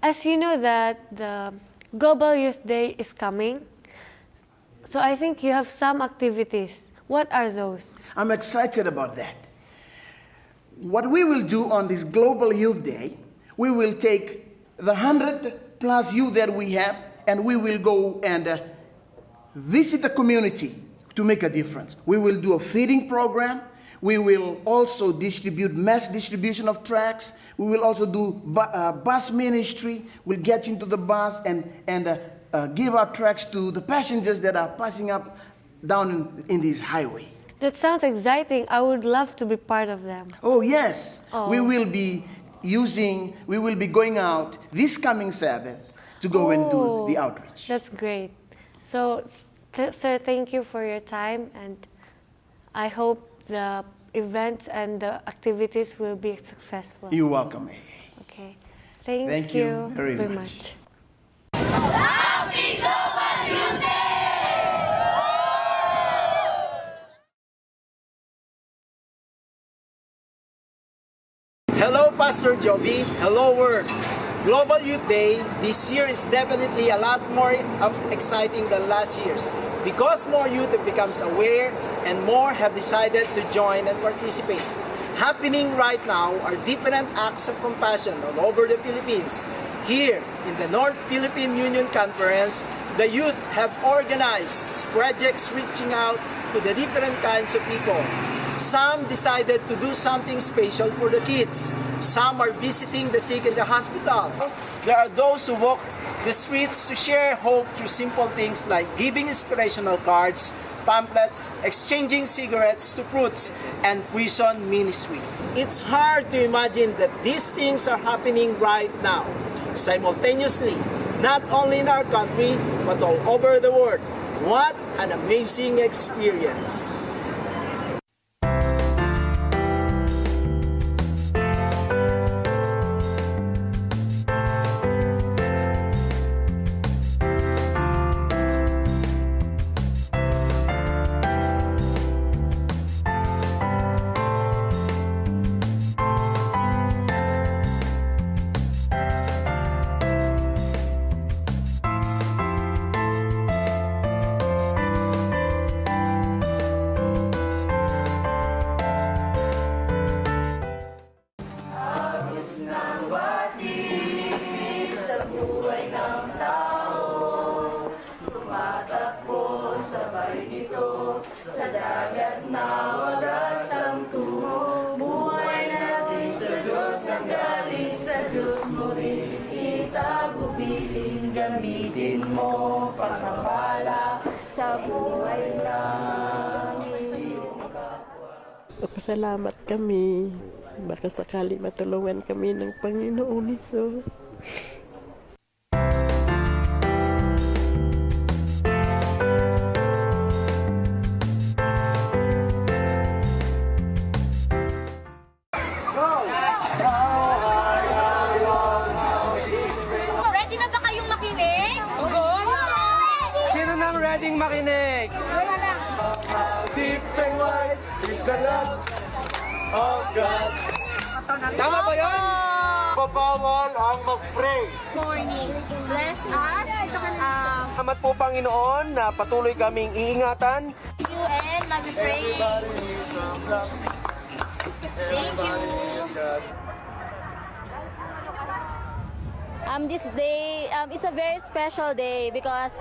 As you know that the Global Youth Day is coming, so I think you have some activities. What are those? I'm excited about that. What we will do on this Global Youth Day, we will take the 100+ youth that we have, and we will go and visit the community to make a difference. We will do a feeding program. We will also distribute mass distribution of tracts. We will also do bus ministry. We'll get into the bus and give our tracts to the passengers that are passing up down in this highway. That sounds exciting. I would love to be part of them. Oh, yes. Oh. We will be we will be going out this coming Sabbath to go and do the outreach. That's great. So, sir, thank you for your time, and I hope the events and the activities will be successful. You're welcome. Okay. Thank you you very very much. much. Happy Global Youth Day! Hello, Pastor Joby. Hello, world. Global Youth Day this year is definitely a lot more exciting than last year's because more youth have become aware and more have decided to join and participate. Happening right now are different acts of compassion all over the Philippines. Here in the North Philippine Union Conference, the youth have organized projects reaching out to the different kinds of people. Some decided to do something special for the kids. Some are visiting the sick in the hospital. There are those who walk the streets to share hope through simple things like giving inspirational cards, pamphlets, exchanging cigarettes to fruits, and prison ministry. It's hard to imagine that these things are happening right now, simultaneously, not only in our country, but all over the world. What an amazing experience! Gamitin mo pagpapala sa buhay namin. Pasalamat kami. Baka sakali matulungan kami ng Panginoon Hesus. Ready makinig? Deep and wide is the love of God. Tama ba yun? Babawal ang mag-pray. Morning. Bless us. Salamat po, Panginoon, na patuloy kaming iingatan. You and mag-pray. Thank you. This day is a very special day because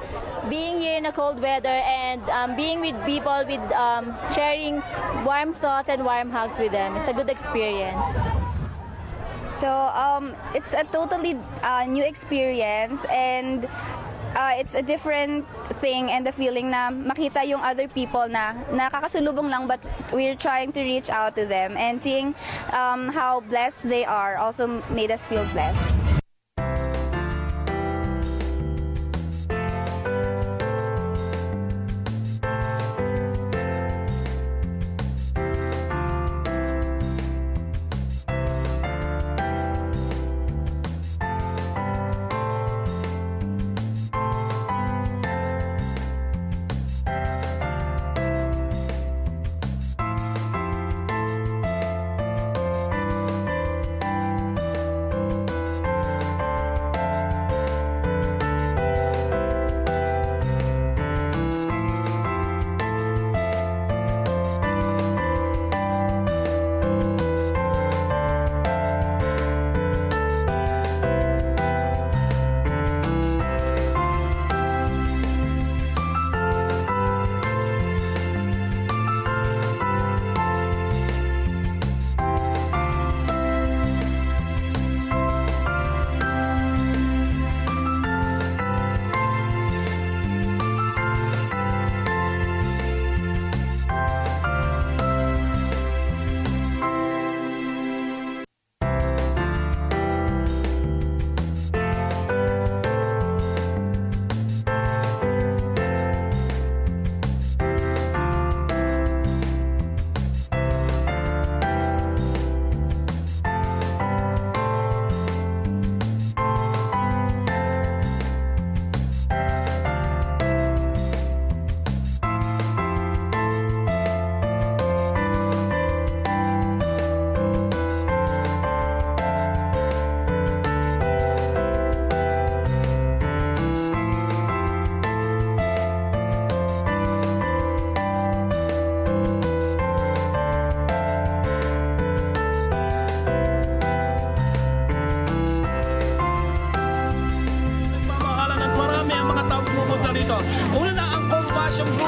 being here in the cold weather and being with people with sharing warm thoughts and warm hugs with them, it's a good experience. So it's a totally new experience, and it's a different thing and the feeling na makita yung other people na nakakasulubong lang but we're trying to reach out to them, and seeing how blessed they are also made us feel blessed.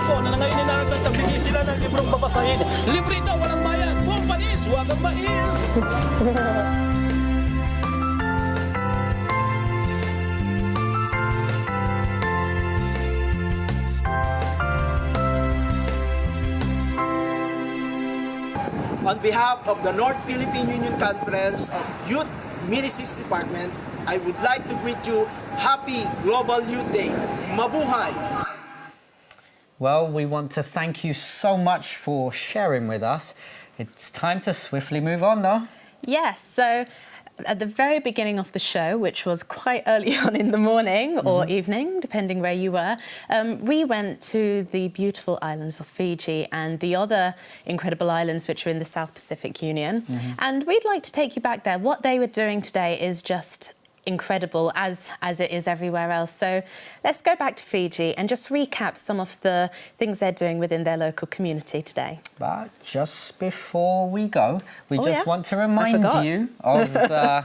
ko na ngayon inaagat na bigay sila ng librong babasahin. Libre daw, walang bayan. Buong panis, huwag ang mais. On behalf of the North Philippine Union Conference of Youth Ministries Department, I would like to greet you Happy Global Youth Day. Mabuhay! Well, we want to thank you so much for sharing with us. It's time to swiftly move on, though. Yes, so at the very beginning of the show, which was quite early on in the morning or evening, depending where you were, we went to the beautiful islands of Fiji and the other incredible islands which are in the South Pacific Union. And we'd like to take you back there. What they were doing today is just incredible, as it is everywhere else. So let's go back to Fiji and just recap some of the things they're doing within their local community today. But just before we go, we just want to I remind forgot. you of the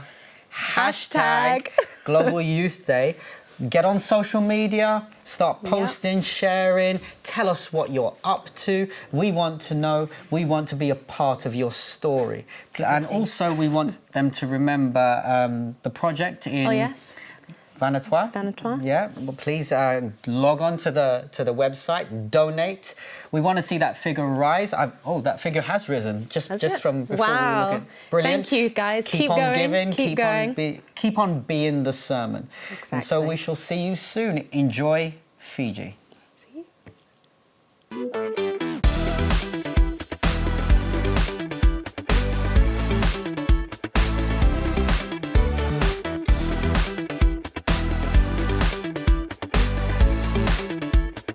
hashtag Global Youth Day. Get on social media, start posting, sharing, tell us what you're up to. We want to know, we want to be a part of your story. And also we want them to remember the project in Vanuatu. Yeah, well, please log on to the website, donate. We want to see that figure rise. That figure has risen just from before we look at. Brilliant. Thank you, guys. Keep on going. giving. Keep going. Keep on being the sermon. And so we shall see you soon. Enjoy Fiji.